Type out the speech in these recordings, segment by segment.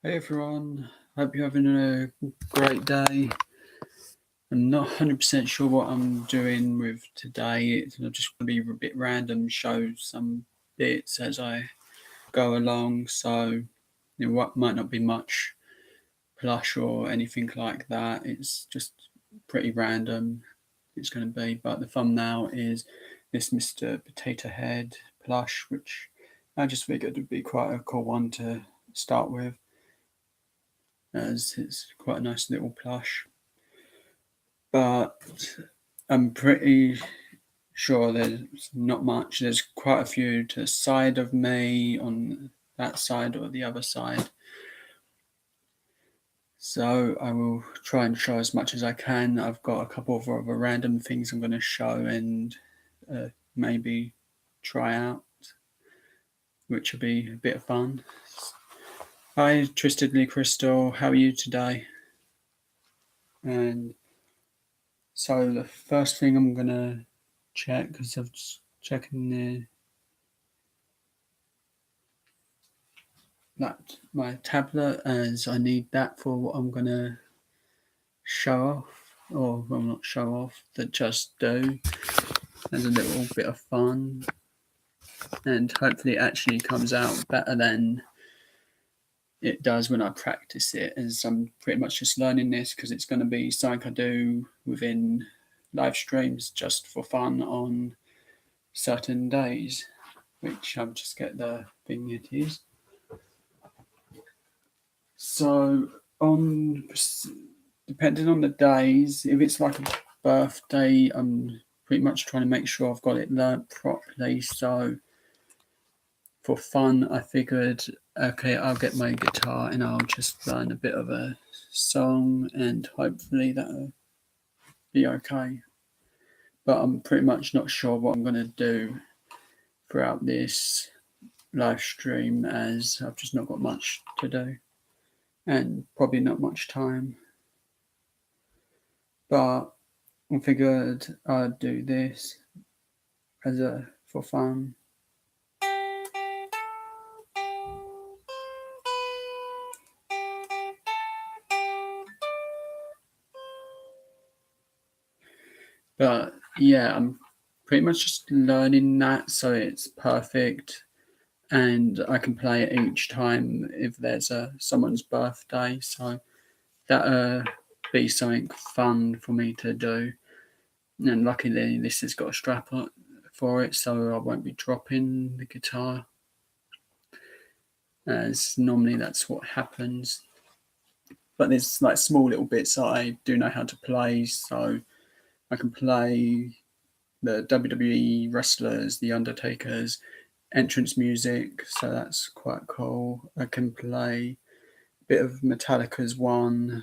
Hey everyone, hope you're having a great day. I'm not 100% sure what I'm doing with today. I'm just going to be a bit random, show some bits as I go along. So, what might not be much plush or anything like that. It's just pretty random. It's going to be, but the thumbnail is this Mr. Potato Head plush, which I just figured would be quite a cool one to start with, as it's quite a nice little plush. But I'm pretty sure there's not much. There's quite a few to the side of me, on that side or the other side. So I will try and show as much as I can. I've got a couple of other random things I'm going to show and maybe try out, which will be a bit of fun. Hi, Tristedly Crystal. How are you today? And so the first thing I'm going to check, because I'm just checking my tablet, as I need that for what I'm going to show off, or well, not show off, that just do as a little bit of fun, and hopefully it actually comes out better than it does when I practice it, as I'm pretty much just learning this because it's going to be something I do within live streams just for fun on certain days, which I'll just get the thing it is. So on depending on the days, if it's like a birthday, I'm pretty much trying to make sure I've got it learnt properly. So for fun, I figured, okay, I'll get my guitar and I'll just learn a bit of a song, and hopefully that'll be okay. But I'm pretty much not sure what I'm going to do throughout this live stream, as I've just not got much to do and probably not much time. But I figured I'd do this as a for fun. But yeah, I'm pretty much just learning that so it's perfect, and I can play it each time if there's someone's birthday. So that'll be something fun for me to do. And luckily, this has got a strap on for it, so I won't be dropping the guitar, as normally that's what happens. But there's like small little bits that I do know how to play, so I can play the WWE wrestlers, the Undertaker's entrance music, so that's quite cool. I can play a bit of Metallica's One,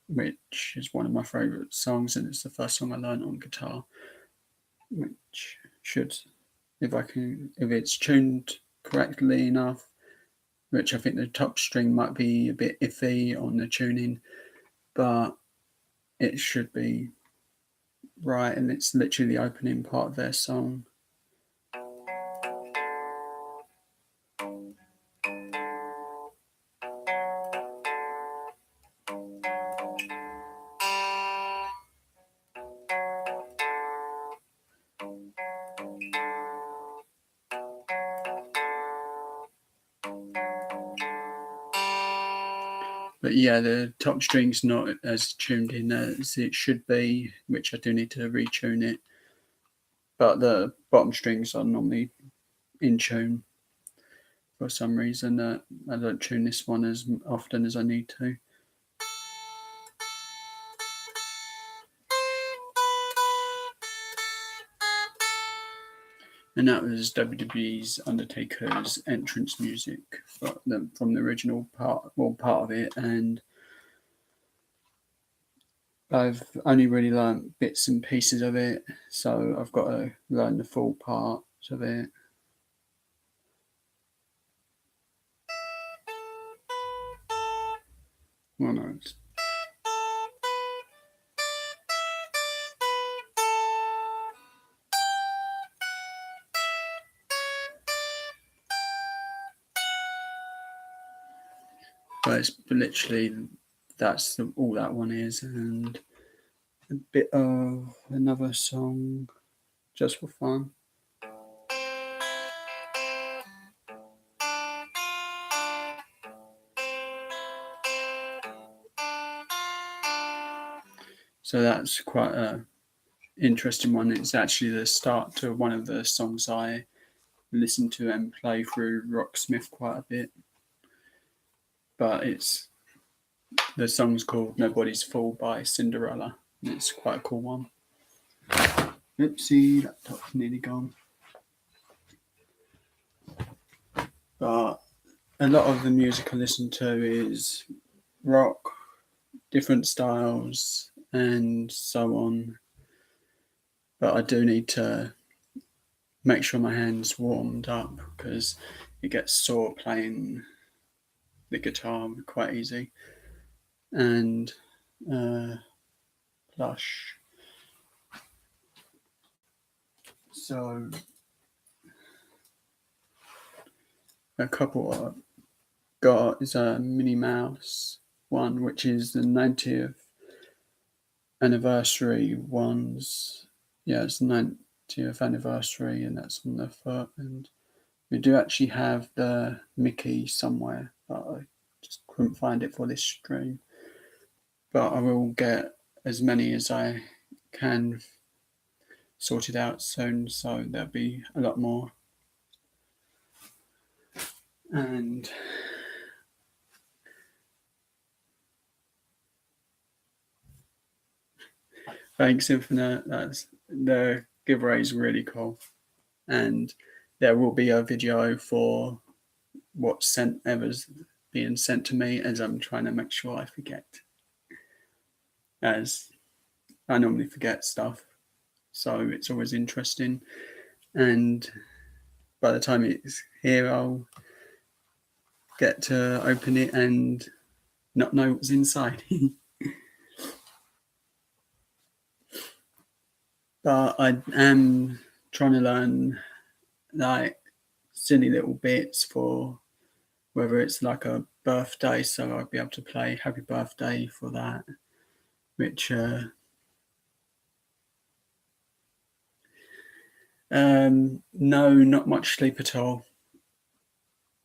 which is one of my favourite songs, and it's the first song I learned on guitar, which should, if it's tuned correctly enough, which I think the top string might be a bit iffy on the tuning, but it should be right, and it's literally the opening part of their song. But yeah, the top string's not as tuned in as it should be, which I do need to retune it. But the bottom strings are normally in tune for some reason. I don't tune this one as often as I need to. And that was WWE's Undertaker's entrance music from the original part, well, part of it. And I've only really learnt bits and pieces of it, so I've got to learn the full part of it. Well, no, but it's literally that's all that one is, and a bit of another song just for fun. So that's quite a interesting one. It's actually the start to one of the songs I listen to and play through Rocksmith quite a bit. But the song's called Nobody's Fool by Cinderella. It's quite a cool one. Oopsie, laptop's nearly gone. But a lot of the music I listen to is rock, different styles, and so on. But I do need to make sure my hand's warmed up because it gets sore playing the guitar quite easy. And Plush. So a couple I've got is a Minnie Mouse one, which is the 90th anniversary ones. Yeah, it's the 90th anniversary, and that's on the foot. And we do actually have the Mickey somewhere, but I just couldn't find it for this stream. But I will get as many as I can sorted out soon, so there'll be a lot more. And thanks, Infinite. That's the giveaway is really cool, and there will be a video for what's ever's being sent to me, as I'm trying to make sure I forget, as I normally forget stuff. So it's always interesting, and by the time it's here, I'll get to open it and not know what's inside. But I am trying to learn like silly little bits for whether it's like a birthday, so I'll be able to play Happy Birthday for that, which no, not much sleep at all.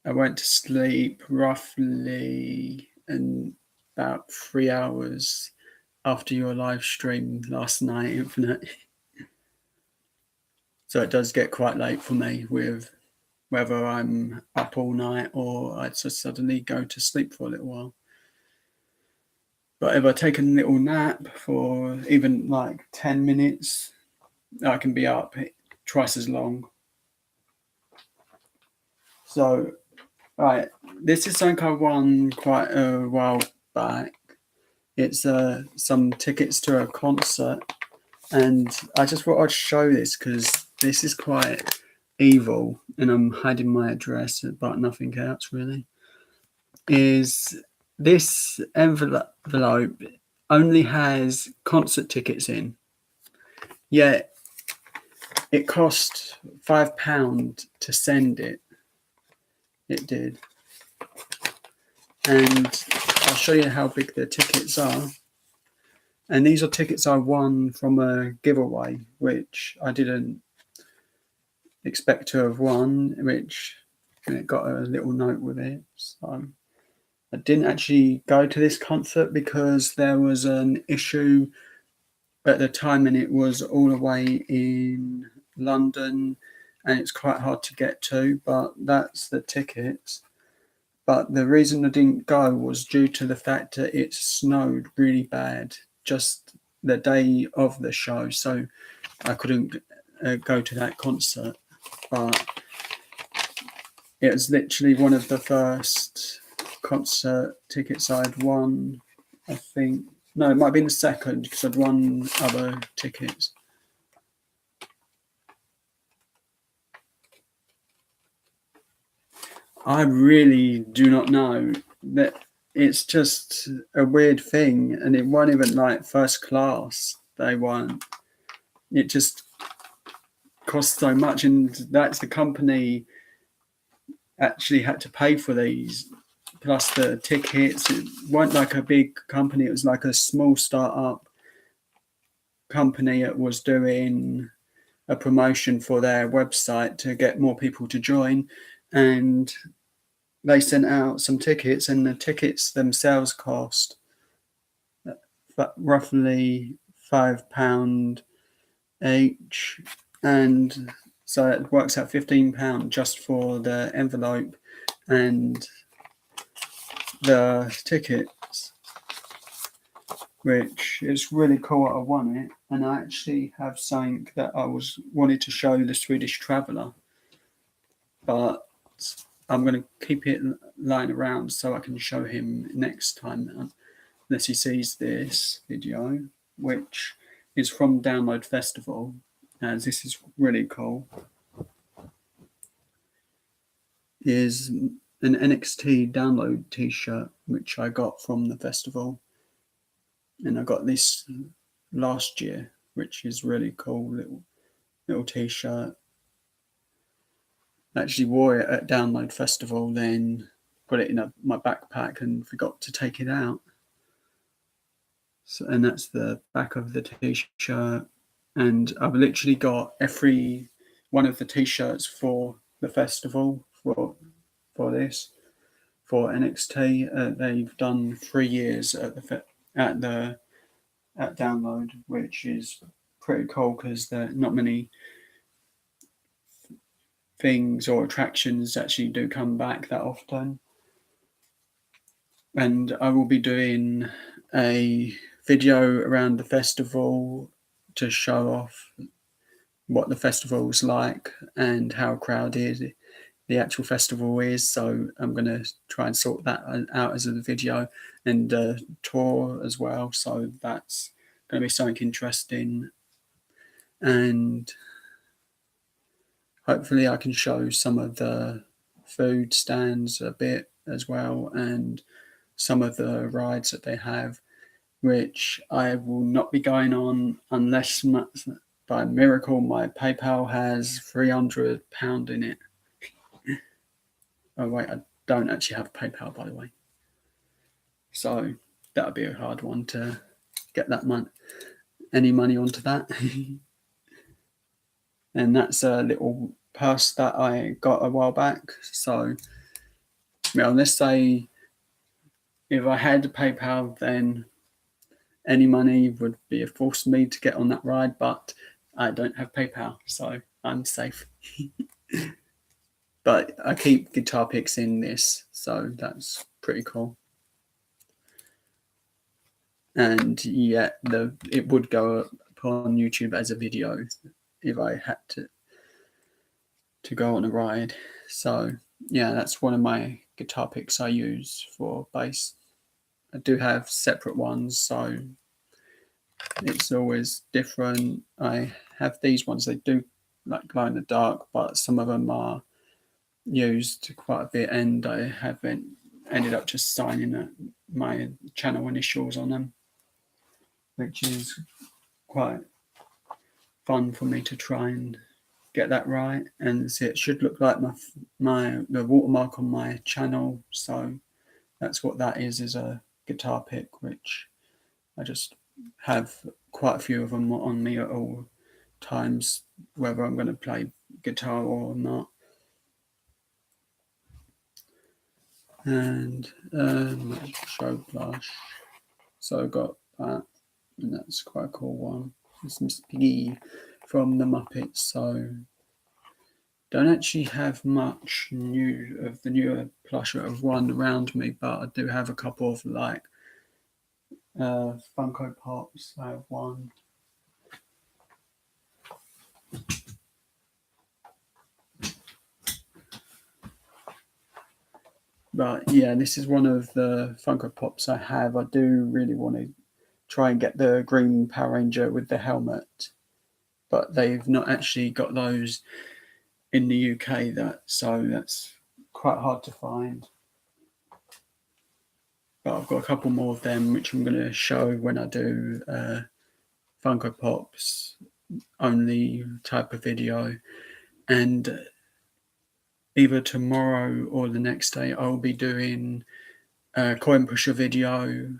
I went to sleep roughly in about 3 hours after your live stream last night, Infinite. So it does get quite late for me with whether I'm up all night or I just suddenly go to sleep for a little while. But if I take a little nap for even like 10 minutes, I can be up twice as long. So, right, this is something I won quite a while back. It's some tickets to a concert, and I just thought I'd show this because this is quite evil, and I'm hiding my address, but nothing else really. Is this envelope only has concert tickets in, yet it cost £5 to send it. It did. And I'll show you how big the tickets are. And these are tickets I won from a giveaway, which I didn't expect to have won, which it got a little note with it. So I didn't actually go to this concert because there was an issue at the time, and it was all the way in London, and it's quite hard to get to, but that's the tickets. But the reason I didn't go was due to the fact that it snowed really bad just the day of the show, so I couldn't go to that concert. But it was literally one of the first concert tickets I'd won, I think. No, it might have been the second because I'd won other tickets. I really do not know. That it's just a weird thing, and it wasn't even like first class. They weren't. It just cost so much, and that's the company actually had to pay for these plus the tickets. It weren't like a big company, it was like a small startup company that was doing a promotion for their website to get more people to join, and they sent out some tickets, and the tickets themselves cost roughly £5 each, and so it works out £15 just for the envelope and the tickets, which is really cool. I won it, and I actually have something that I wanted to show the Swedish Traveller, but I'm going to keep it lying around so I can show him next time, unless he sees this video, which is from Download Festival, as this is really cool. Is an NXT Download t-shirt which I got from the festival, and I got this last year, which is really cool little t-shirt. I actually wore it at Download Festival, then put it in my backpack and forgot to take it out. So, and that's the back of the t-shirt, and I've literally got every one of the t-shirts for the festival for this. For NXT, they've done 3 years at Download, which is pretty cool because there are not many things or attractions actually do come back that often. And I will be doing a video around the festival to show off what the festival is like and how crowded the actual festival is. So I'm going to try and sort that out as a video, and tour as well. So that's going to be something interesting, and hopefully I can show some of the food stands a bit as well, and some of the rides that they have, which I will not be going on unless by miracle my PayPal has £300 in it. Oh wait, I don't actually have PayPal, by the way. So that would be a hard one to get any money onto that. And that's a little purse that I got a while back. So, well, let's say if I had PayPal, then any money would be a force me to get on that ride, but I don't have PayPal, so I'm safe. But I keep guitar picks in this, so that's pretty cool. And yeah, it would go up on YouTube as a video if I had to go on a ride. So yeah, that's one of my guitar picks I use for bass. I do have separate ones, so it's always different. I have these ones, they do like glow in the dark, but some of them are used quite a bit, and I haven't ended up just signing my channel initials on them, which is quite fun for me to try and get that right. And it should look like the watermark on my channel, so that's what that is a guitar pick, which I just have quite a few of them on me at all times, whether I'm going to play guitar or not. And show blush, so I got that, and that's quite a cool one. It's Miss Piggy from the Muppets. So don't actually have much of the newer plush that have run around me, but I do have a couple of like Funko Pops. I have one. But yeah, this is one of the Funko Pops I have. I do really want to try and get the green Power Ranger with the helmet, but they've not actually got those in the UK, so that's quite hard to find. But I've got a couple more of them, which I'm going to show when I do Funko Pops only type of video. And either tomorrow or the next day, I'll be doing coin pusher video.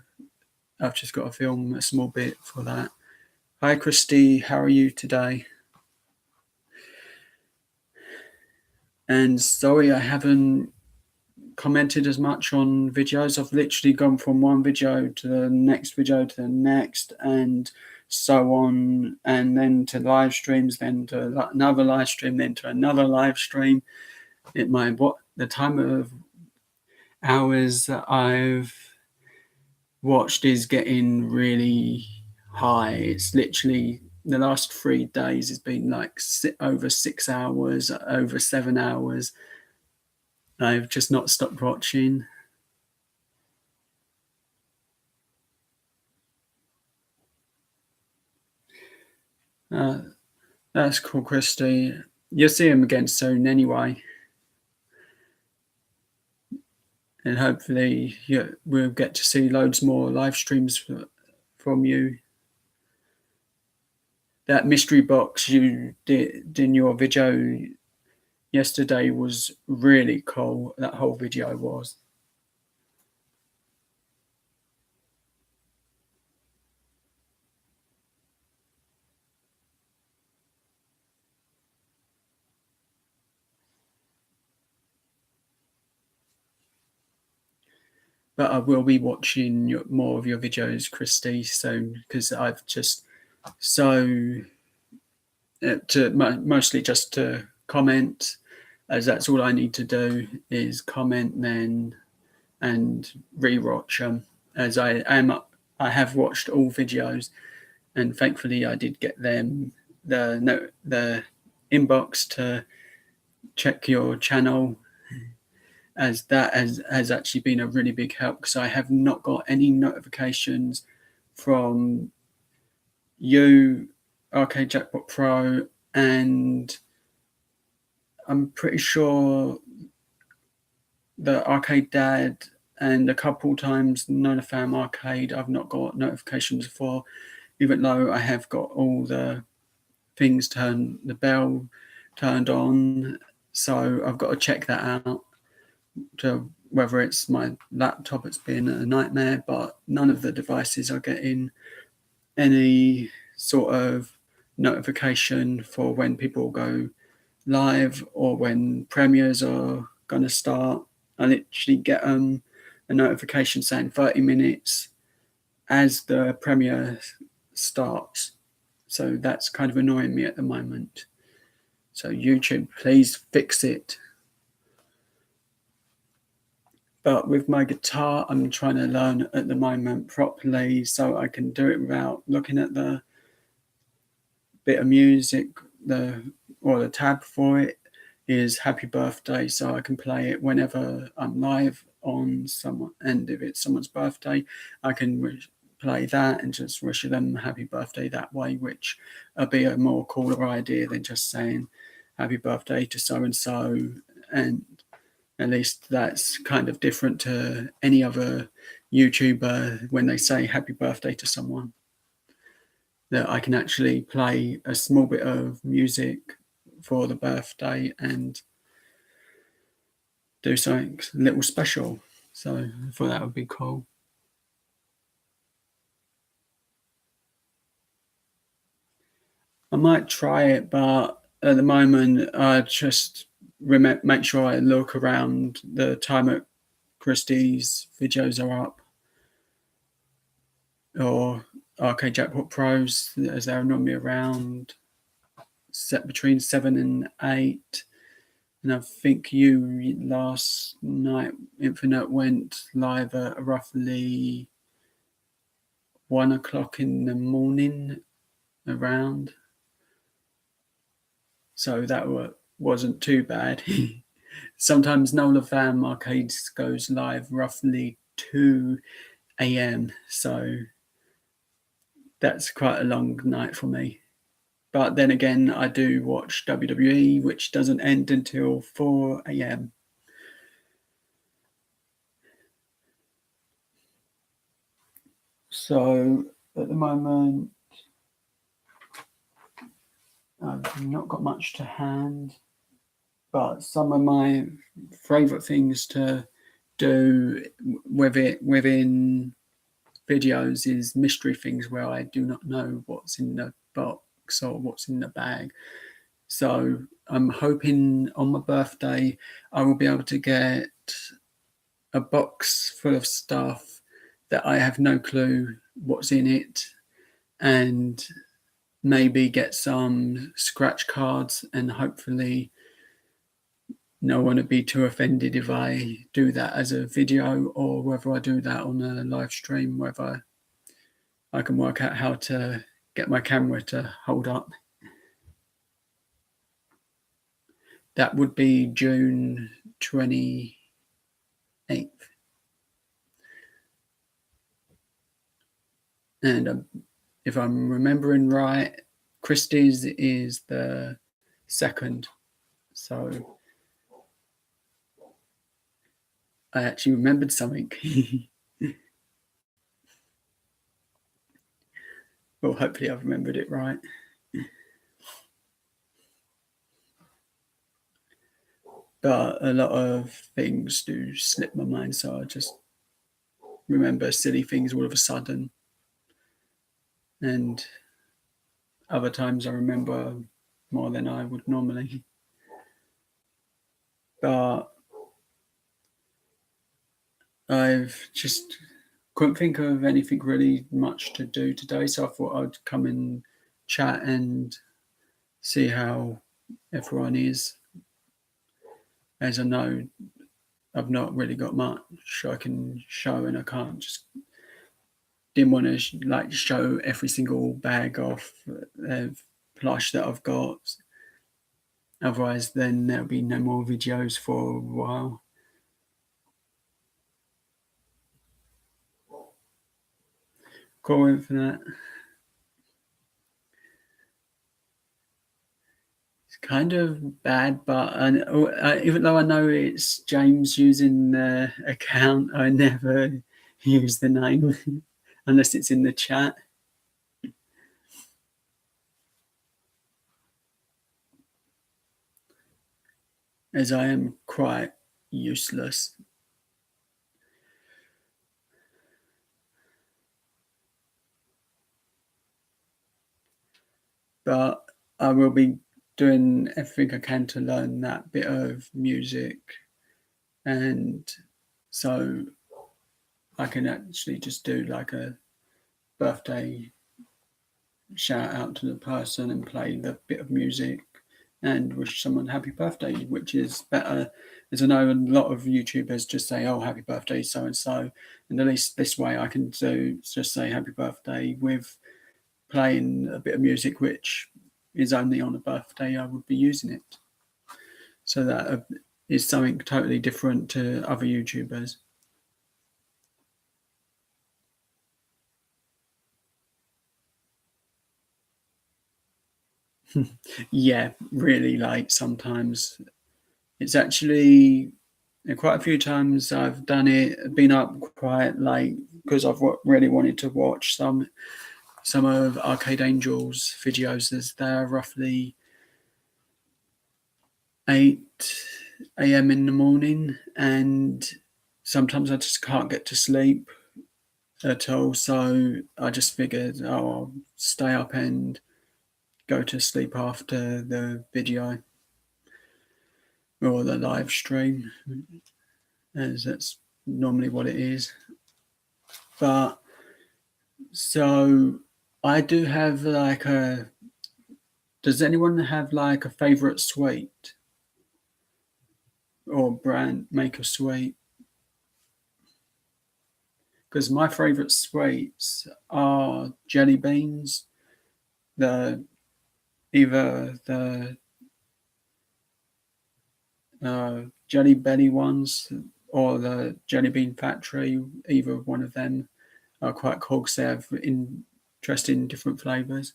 I've just got to film a small bit for that. Hi, Christy. How are you today? And sorry, I haven't commented as much on videos. I've literally gone from one video to the next video to the next, and so on, and then to live streams, then to another live stream, then to another live stream. The time of hours that I've watched is getting really high. It's literally the last 3 days has been like over 6 hours, over 7 hours. I've just not stopped watching. That's cool, Christy. You'll see him again soon anyway. And hopefully we'll get to see loads more live streams from you. That mystery box you did in your video yesterday was really cool. That whole video was. But I will be watching more of your videos, Christy, soon, because I've just mostly just to comment, as that's all I need to do is comment then and rewatch them, as I have watched all videos, and thankfully I did get them the inbox to check your channel, as that has actually been a really big help, because I have not got any notifications from you, Arcade Jackpot Pro, and I'm pretty sure the Arcade Dad and a couple times NonaFam Arcade I've not got notifications for, even though I have got all the things the bell turned on. So I've got to check that out, to whether it's my laptop, it's been a nightmare, but none of the devices are getting any sort of notification for when people go live or when premieres are going to start. I literally get a notification saying 30 minutes as the premiere starts. So that's kind of annoying me at the moment. So YouTube, please fix it. But with my guitar, I'm trying to learn at the moment properly so I can do it without looking at the bit of music, the tab for it is Happy Birthday, so I can play it whenever I'm live on someone, and if it's someone's birthday, I can play that and just wish them happy birthday that way, which would be a more cooler idea than just saying happy birthday to so and so. And at least that's kind of different to any other YouTuber when they say happy birthday to someone, that I can actually play a small bit of music for the birthday and do something a little special. So I thought that would be cool. I might try it, but at the moment I just make sure I look around the time at Christie's videos are up, or Arcade Jackpot Pros, as they're normally around set between 7 and 8. And I think you last night, Infinite, went live at roughly 1 o'clock in the morning around. So that wasn't too bad. Sometimes NonaFam Arcades goes live roughly 2 a.m. So that's quite a long night for me. But then again, I do watch WWE, which doesn't end until 4 a.m. So at the moment, I've not got much to hand, but some of my favourite things to do within videos is mystery things where I do not know what's in the box or what's in the bag. So I'm hoping on my birthday I will be able to get a box full of stuff that I have no clue what's in it, and maybe get some scratch cards, and hopefully no one would be too offended if I do that as a video, or whether I do that on a live stream, whether I can work out how to get my camera to hold up. That would be June 28th. And if I'm remembering right, Christie's is the 2nd. So I actually remembered something. Well, hopefully I've remembered it right. But a lot of things do slip my mind, so I just remember silly things all of a sudden. And other times I remember more than I would normally. But I've just couldn't think of anything really much to do today, so I thought I'd come and chat and see how everyone is. As I know, I've not really got much I can show, and I can't just didn't want to show every single bag of plush that I've got. Otherwise, then there'll be no more videos for a while. Cool, Infinite. It's kind of bad, but even though I know it's James using the account, I never use the name unless it's in the chat. As I am quite useless. But I will be doing everything I can to learn that bit of music, and so I can actually just do like a birthday shout out to the person and play the bit of music and wish someone happy birthday, which is better, as I know a lot of YouTubers just say, oh, happy birthday so and so, and at least this way I can just say happy birthday with playing a bit of music which is only on a birthday I would be using it. So that is something totally different to other YouTubers. Yeah, really, like sometimes it's actually quite a few times I've done it, been up quite late because I've really wanted to watch some of Arcade Angel's videos, as they're roughly 8 a.m. in the morning, and sometimes I just can't get to sleep at all, so I just figured, I'll stay up and go to sleep after the video or the live stream, as that's normally what it is. But so I do have like does anyone have like a favorite sweet or brand make a sweet? Because my favorite sweets are jelly beans, the either the Jelly Belly ones or the Jelly Bean Factory. Either one of them are quite cool because they have interesting different flavors.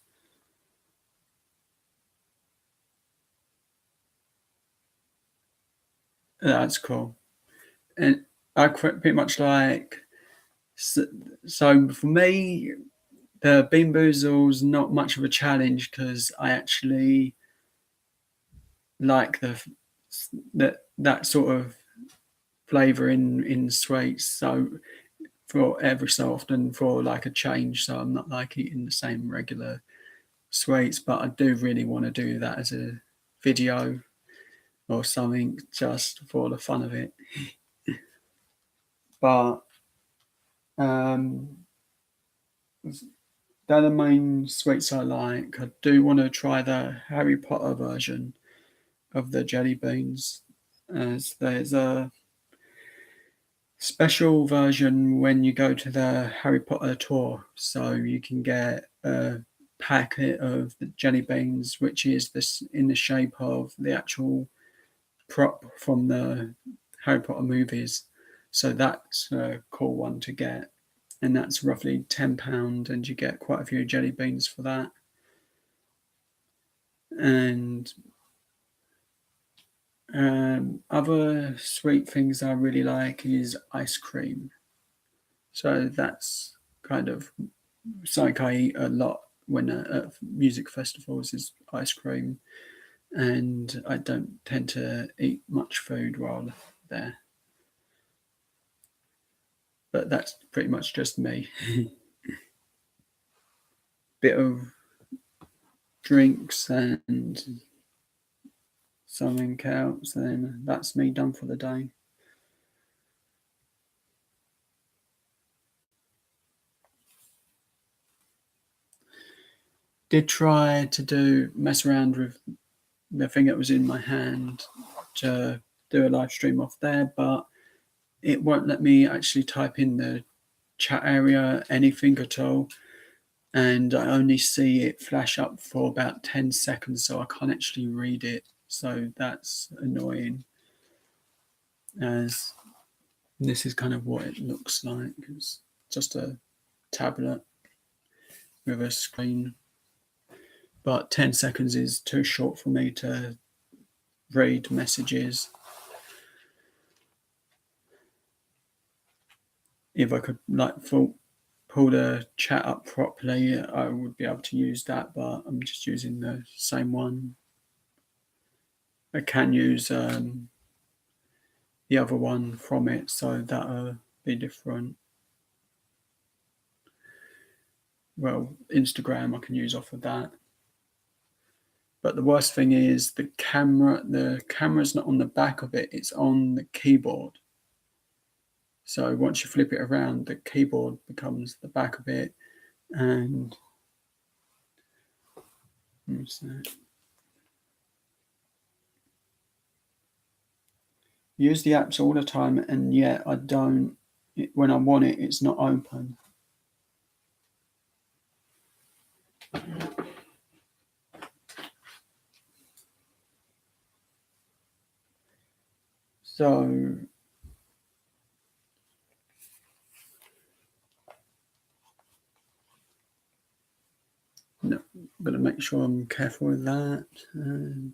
That's cool. And I pretty much like, so for me, the Bean Boozle's not much of a challenge because I actually like that sort of flavour in sweets. So for every so often for like a change, so I'm not like eating the same regular sweets, but I do really want to do that as a video or something just for the fun of it. But they're the main sweets I like. I do want to try the Harry Potter version of the jelly beans, as there's a special version when you go to the Harry Potter tour. So you can get a packet of the jelly beans, which is this in the shape of the actual prop from the Harry Potter movies. So that's a cool one to get. And that's roughly £10, and you get quite a few jelly beans for that. And other sweet things I really like is ice cream. So that's kind of something I eat a lot when at music festivals is ice cream, and I don't tend to eat much food while there. But that's pretty much just me. Bit of drinks and something else, then that's me done for the day. Did try to mess around with the thing that was in my hand to do a live stream off there, but it won't let me actually type in the chat area anything at all, and I only see it flash up for about 10 seconds, so I can't actually read it. So that's annoying, as this is kind of what it looks like. It's just a tablet with a screen, but 10 seconds is too short for me to read messages. If I could pull the chat up properly, I would be able to use that, but I'm just using the same one. I can use the other one from it, so that'll be different. Well, Instagram I can use off of that. But the worst thing is the camera's not on the back of it, it's on the keyboard. So once you flip it around, the keyboard becomes the back of it, and use the apps all the time, and yet I don't. When I want it, it's not open. So no, gotta make sure I'm careful with that. And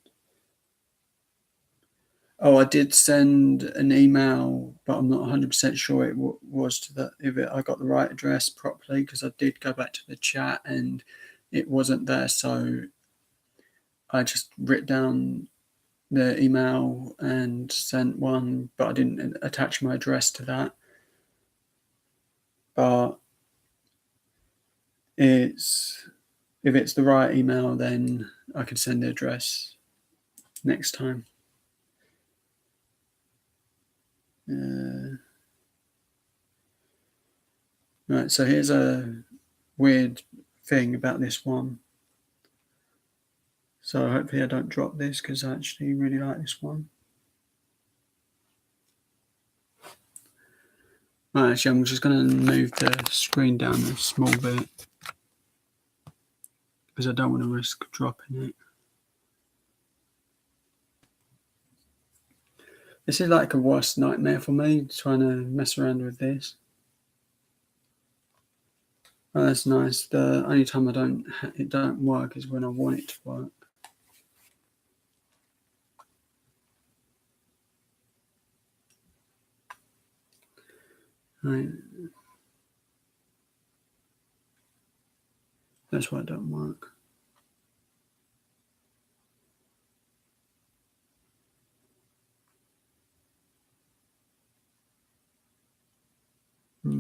I did send an email, but I'm not 100% sure it was to that I got the right address properly, because I did go back to the chat and it wasn't there. So I just wrote down the email and sent one, but I didn't attach my address to that. But if it's the right email, then I could send the address next time. Right, so here's a weird thing about this one. So hopefully I don't drop this, because I actually really like this one. Right, actually, I'm just going to move the screen down a small bit, because I don't want to risk dropping it. This is like a worst nightmare for me, trying to mess around with this. Oh, that's nice. The only time it don't work is when I want it to work. Right. That's why it don't work.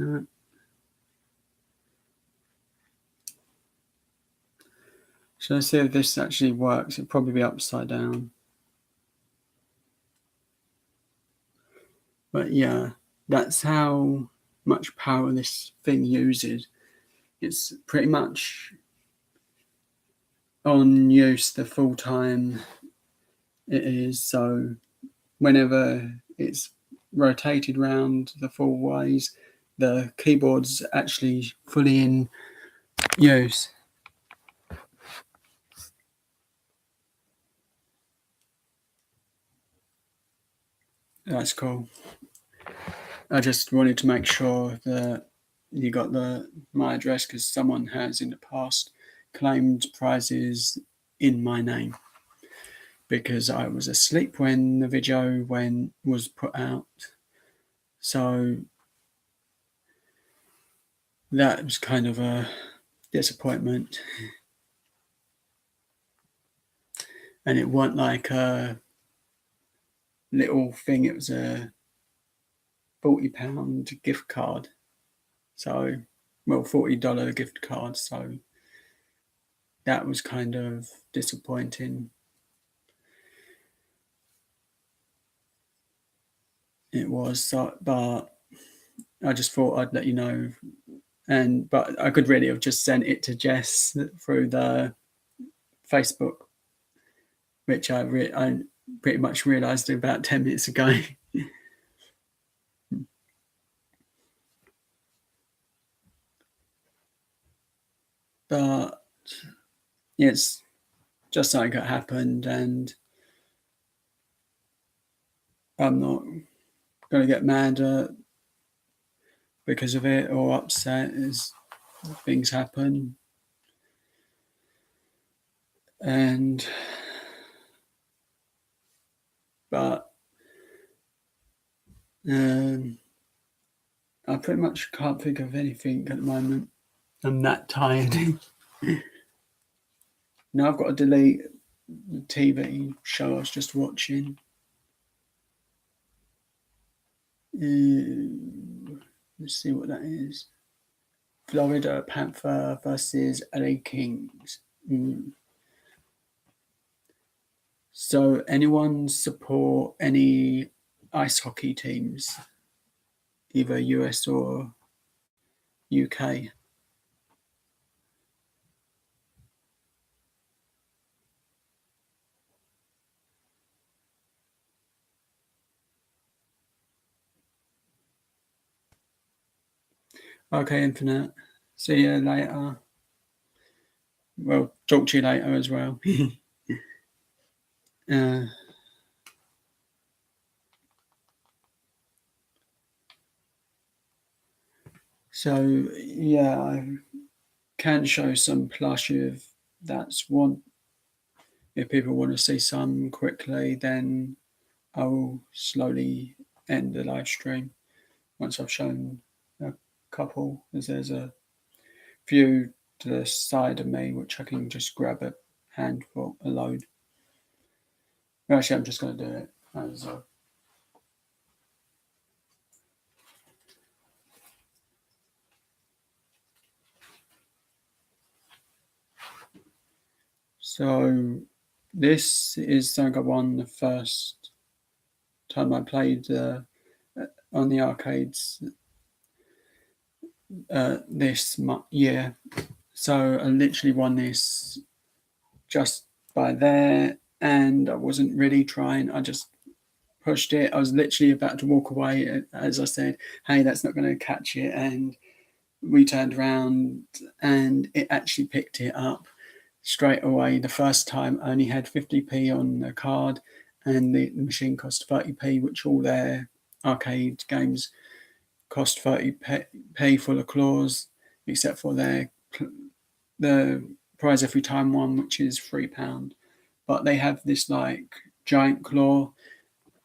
that. So let's see if this actually works. It'll probably be upside down. But yeah, that's how much power this thing uses. It's pretty much on use the full time it is. So whenever it's rotated round the full ways, the keyboard's actually fully in use. That's cool. I just wanted to make sure that you got my address, because someone has in the past claimed prizes in my name because I was asleep when the video was put out. So that was kind of a disappointment. And it wasn't like a little thing, it was a £40 gift card. So, well, $40 gift card. So that was kind of disappointing. It was, but I just thought I'd let you know. But I could really have just sent it to Jess through the Facebook, which I pretty much realised about 10 minutes ago. But it's just something that happened, and I'm not going to get mad because of it or upset as things happen. But I pretty much can't think of anything at the moment. I'm that tired. Now I've got to delete the TV show I was just watching. Let's see what that is. Florida Panther versus LA Kings. So anyone support any ice hockey teams, either US or UK? Okay, Infinite. See you later. Well, talk to you later as well. So yeah, I can show some plush if that's one. If people want to see some quickly, then I will slowly end the live stream once I've shown a couple, as there's a few to the side of me which I can just grab a handful, a load. Actually, I'm just going to do it as a So this is something I won the first time I played on the arcades this year. So I literally won this just by there, and I wasn't really trying. I just pushed it. I was literally about to walk away as I said, hey, that's not going to catch it. And we turned around and it actually picked it up straight away. The first time I only had 50p on the card, and the machine cost 30p, which all their arcade games cost 30p full of claws, except for the prize every time one, which is £3. But they have this like giant claw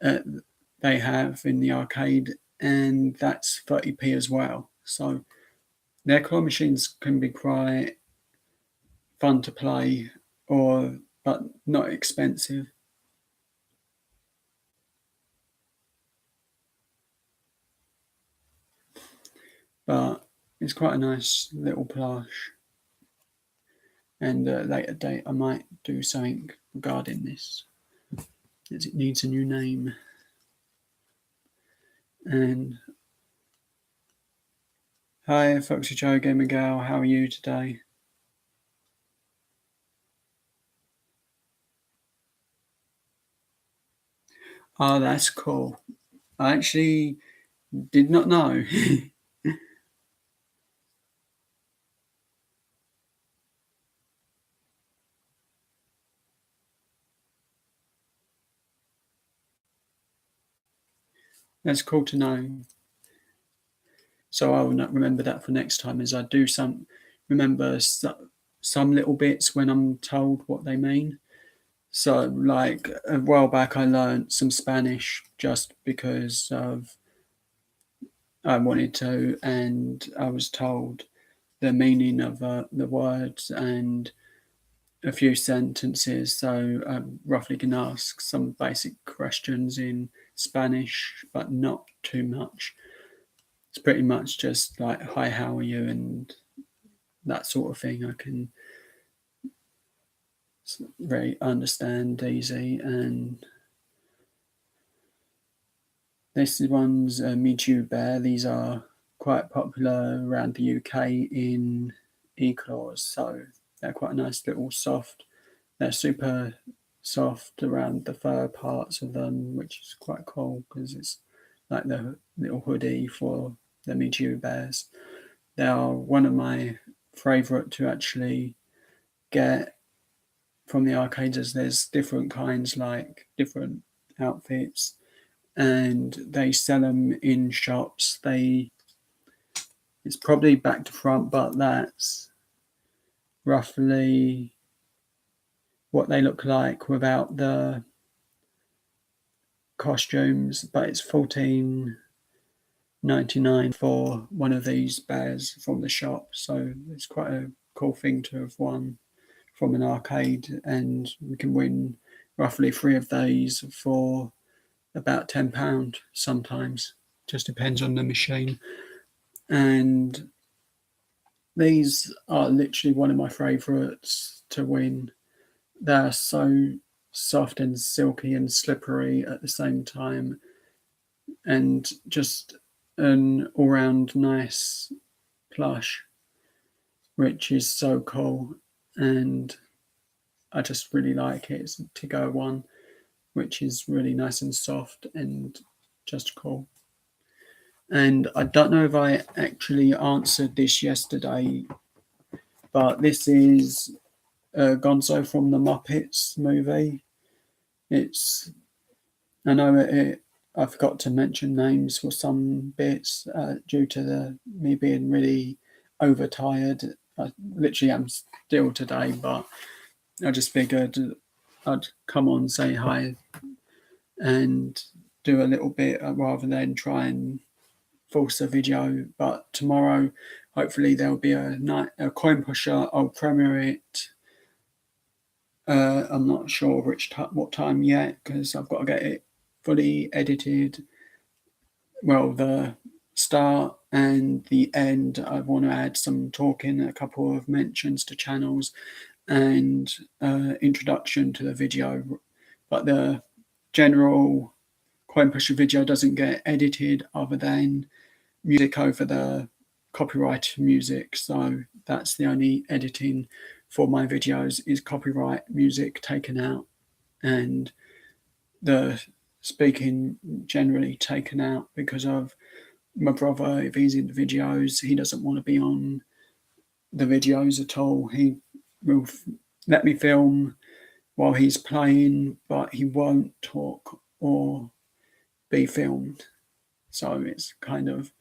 they have in the arcade, and that's 30p as well. So their claw machines can be quite fun to play, but not expensive. but it's quite a nice little plush. And at a later date, I might do something regarding this, as it needs a new name. And hi, Foxy Joe Gamer Gal, how are you today? Oh, that's cool. I actually did not know. That's cool to know. So I will not remember that for next time, as I do remember some little bits when I'm told what they mean. So, like a while back, I learned some Spanish just because of I wanted to, and I was told the meaning of the words and a few sentences. So, I roughly can ask some basic questions in Spanish, but not too much. It's pretty much just like, "Hi, how are you?" and that sort of thing. I can very understand easy. And this one's a Mewtwo Bear. These are quite popular around the UK in e-claws, so they're quite a nice little soft. They're super soft around the fur parts of them, which is quite cool because it's like the little hoodie for the Mewtwo Bears. They are one of my favourite to actually get from the arcades, as there's different kinds, like different outfits, and they sell them in shops. It's probably back to front, but that's roughly what they look like without the costumes. But it's 14.99 for one of these bears from the shop, so it's quite a cool thing to have won from an arcade, and we can win roughly 3 of these for about £10 sometimes. Just depends on the machine. And these are literally one of my favourites to win. They're so soft and silky and slippery at the same time, and just an all round nice plush, which is so cool. And I just really like it. It's a Tigo one, which is really nice and soft and just cool. And I don't know if I actually answered this yesterday, but this is Gonzo from the Muppets movie. It's I know I forgot to mention names for some bits due to me being really overtired. I literally am still today, but I just figured I'd come on, say hi, and do a little bit rather than try and force a video. But tomorrow, hopefully, there'll be a coin pusher. I'll premiere it. I'm not sure what time yet because I've got to get it fully edited. Well, the start and the end, I want to add some talking, a couple of mentions to channels, and introduction to the video. But the general coin pusher video doesn't get edited other than music over the copyright music. So that's the only editing for my videos is copyright music taken out, and the speaking generally taken out because of my brother. If he's in the videos, he doesn't want to be on the videos at all. He will let me film while he's playing, but he won't talk or be filmed. So it's kind of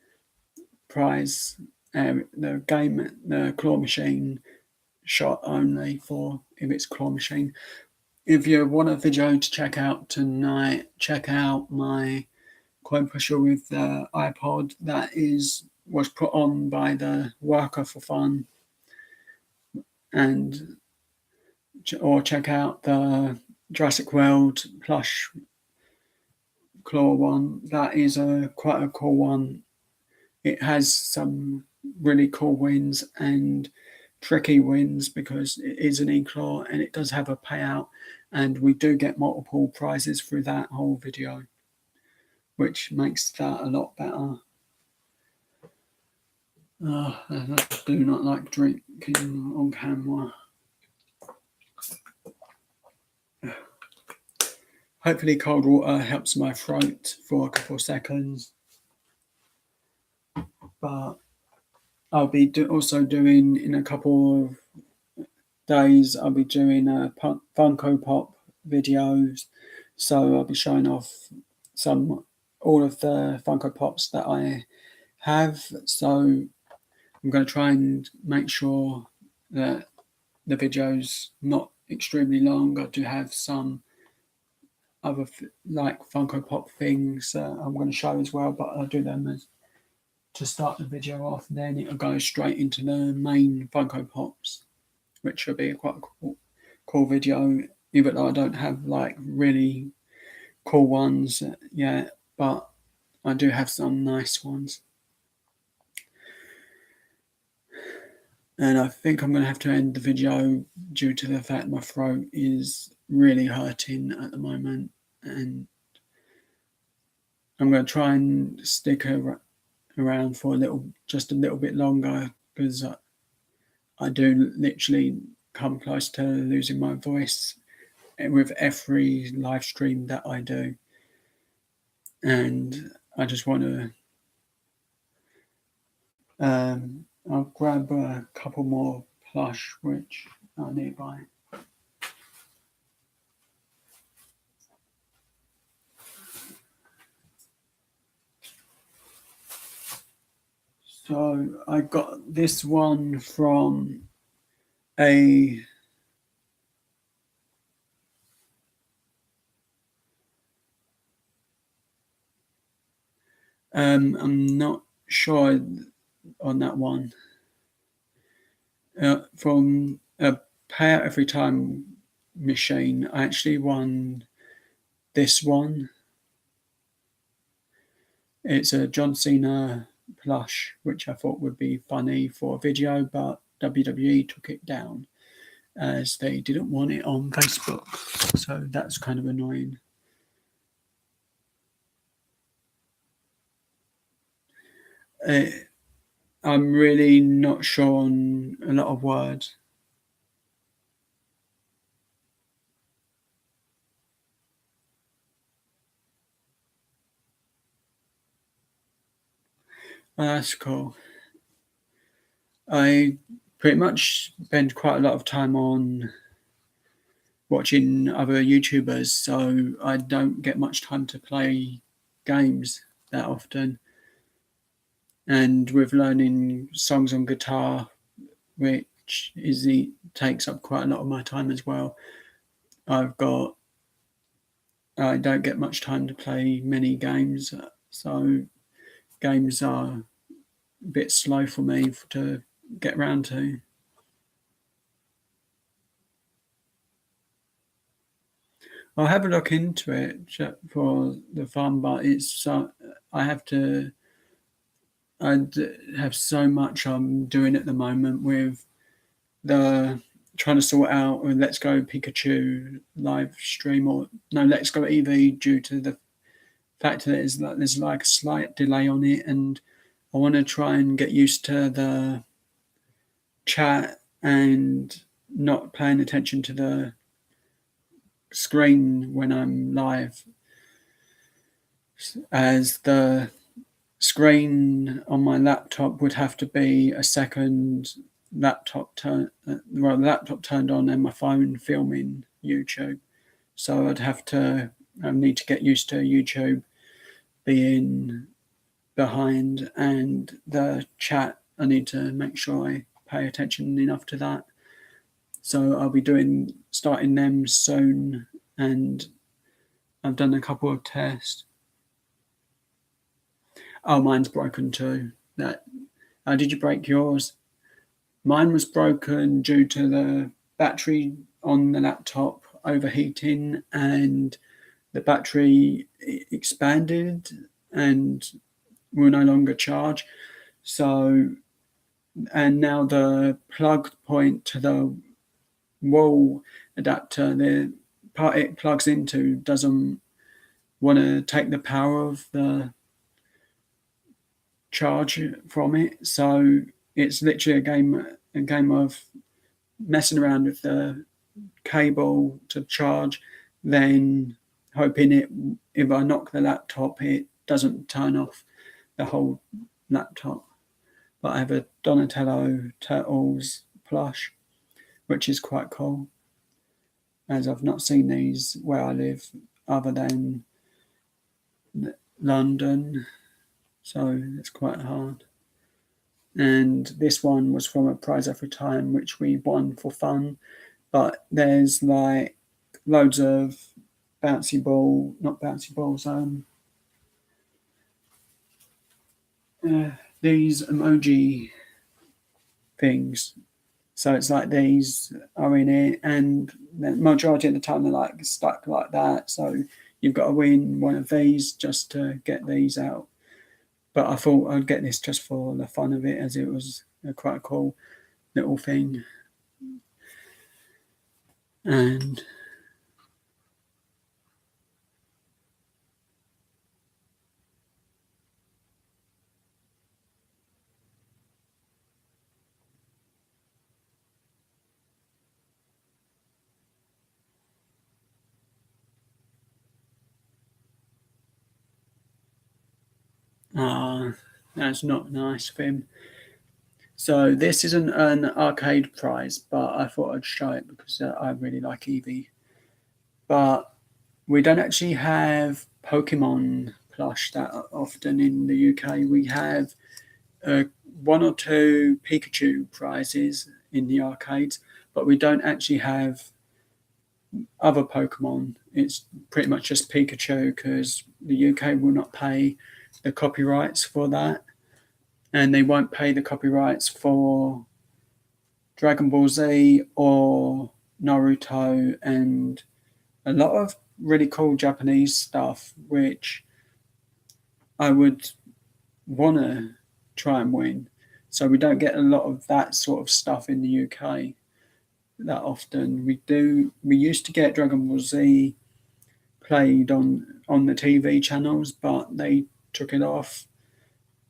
prize the game, the claw machine shot only for if it's claw machine. If you want a video to check out tonight, check out my coin pusher with the iPod that was put on by the worker for fun, and or check out the Jurassic World plush claw one. That is quite a cool one. it has some really cool wins and tricky wins because it is an e-claw and it does have a payout, and we do get multiple prizes through that whole video, which makes that a lot better. I do not like drinking on camera. Hopefully cold water helps my throat for a couple of seconds. But I'll be also doing, in a couple of days, I'll be doing Funko Pop videos. So I'll be showing off all of the Funko Pops that I have. So I'm going to try and make sure that the video's not extremely long. I do have some other like Funko Pop things I'm going to show as well, but I'll do them as to start the video off. Then it'll go straight into the main Funko Pops, which will be quite a cool video, even though I don't have like really cool ones yet, but I do have some nice ones. And I think I'm going to have to end the video due to the fact my throat is really hurting at the moment, and I'm going to try and stick around for just a little bit longer, because I do literally come close to losing my voice with every live stream that I do. And I just want to I'll grab a couple more plush which are nearby. So I got this one from I'm not sure on that one. From a pay out every time machine, I actually won this one. It's a John Cena plush, which I thought would be funny for a video, but WWE took it down as they didn't want it on Facebook. So that's kind of annoying. I'm really not sure on a lot of words. That's cool. I pretty much spend quite a lot of time on watching other YouTubers, so I don't get much time to play games that often. And with learning songs on guitar, which takes up quite a lot of my time as well, I don't get much time to play many games, so games are a bit slow for me to get round to. I'll have a look into it for the fun, but I have so much I'm doing at the moment with trying to sort out a Let's Go Pikachu live stream, or no, Let's Go Eevee, due to the fact that there's like a slight delay on it, and I want to try and get used to the chat and not paying attention to the screen when I'm live, as the screen on my laptop would have to be a second laptop turned on and my phone filming YouTube. So I need to get used to YouTube being behind, and the chat, I need to make sure I pay attention enough to that. So I'll be starting them soon, and I've done a couple of tests. Oh, mine's broken too. Did you break yours? Mine was broken due to the battery on the laptop overheating, and the battery expanded and will no longer charge. So, and now the plug point to the wall adapter, the part it plugs into, doesn't want to take the power of the charge from it. So it's literally a game of messing around with the cable to charge, then hoping if I knock the laptop, it doesn't turn off the whole laptop. But I have a Donatello Turtles plush, which is quite cool, as I've not seen these where I live other than London, so it's quite hard. And this one was from a prize every time, which we won for fun. But there's like loads of not bouncy balls, these emoji things. So it's like these are in it, and the majority of the time they're like stuck like that. So you've got to win one of these just to get these out. But I thought I'd get this just for the fun of it, as it was quite a cool little thing. And that's not nice of him. So this isn't an arcade prize, but I thought I'd show it because I really like Eevee. But we don't actually have Pokemon plush that often in the UK. We have one or two Pikachu prizes in the arcades, but we don't actually have other Pokemon. It's pretty much just Pikachu because the UK will not pay the copyrights for that, and they won't pay the copyrights for Dragon Ball Z or Naruto and a lot of really cool Japanese stuff, which I would want to try and win. So we don't get a lot of that sort of stuff in the UK that often. We used to get Dragon Ball Z played on the TV channels, but they took it off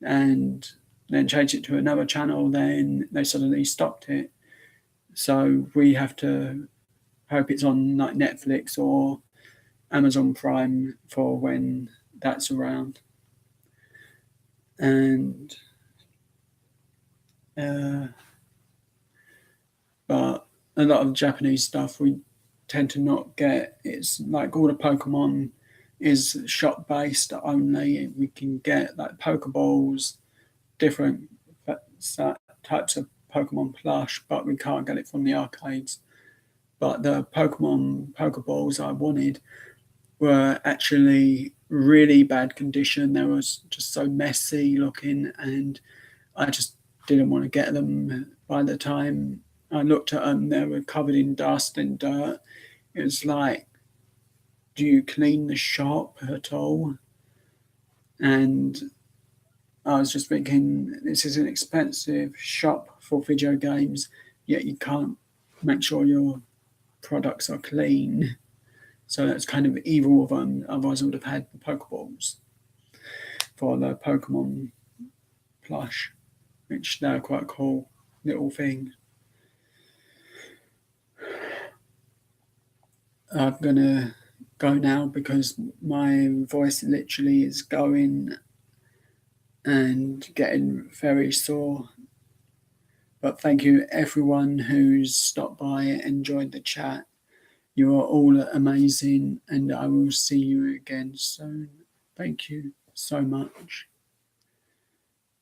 and then changed it to another channel. Then they suddenly stopped it. So we have to hope it's on like Netflix or Amazon Prime for when that's around. And but a lot of Japanese stuff we tend to not get. It's like all the Pokemon is shop based only. We can get like Pokeballs, different types of Pokemon plush, but we can't get it from the arcades. But the Pokemon Pokeballs I wanted were actually really bad condition. They was just so messy looking, and I just didn't want to get them. By the time I looked at them, they were covered in dust and dirt. It was like, do you clean the shop at all? And I was just thinking, this is an expensive shop for video games, yet you can't make sure your products are clean. So that's kind of evil of them. Otherwise, I would have had the Pokeballs for the Pokemon plush, which they're quite cool little thing. I'm gonna go now because my voice literally is going and getting very sore. But thank you everyone who's stopped by and joined the chat. You are all amazing, and I will see you again soon. Thank you so much.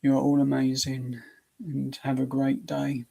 You are all amazing, and have a great day.